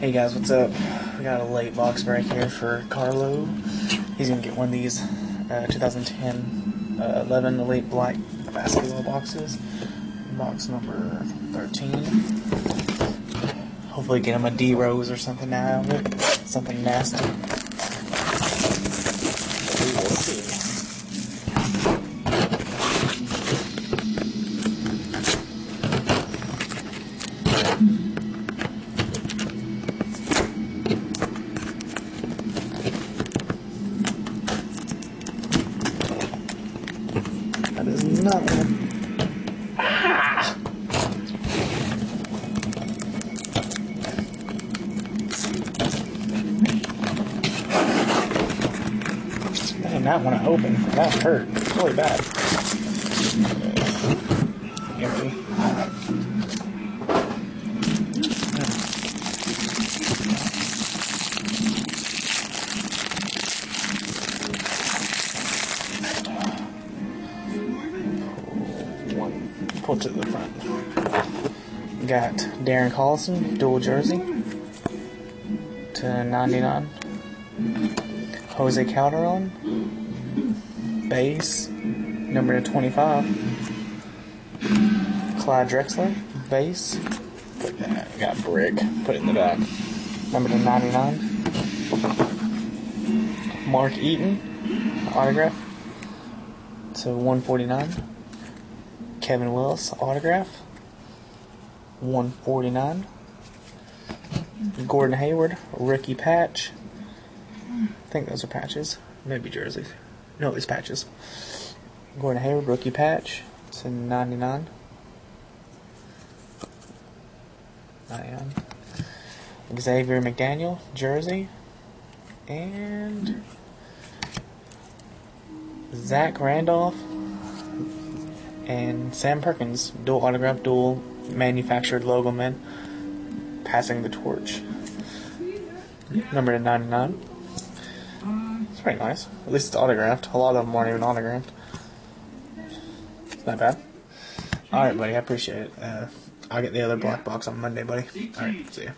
Hey guys, what's up? We got a late box break here for Carlo. He's gonna get one of these 2010 11 Elite Black basketball boxes. Box number 13. Hopefully get him a D Rose or something out of it. Something nasty. But we will see. That is nothing. Ah! I did not want to open. That hurt. It's really bad. Empty. Pull to the front. Got Darren Collison, dual jersey to 99. Jose Calderon, base, number to 25. Clyde Drexler, base. Got brick. Put it in the back. Number to 99. Mark Eaton, autograph to 149. Kevin Willis, autograph, 149. Gordon Hayward, rookie patch. I think those are patches. Maybe jerseys. No, it's patches. Gordon Hayward, rookie patch. It's in 99. 99. Xavier McDaniel, jersey. And Zach Randolph and Sam Perkins, dual autograph, dual manufactured logo man, passing the torch. Number to 99. It's pretty nice. At least it's autographed. A lot of them aren't even autographed. It's not bad. Alright, buddy, I appreciate it. I'll get the other black box on Monday, buddy. Alright, see ya.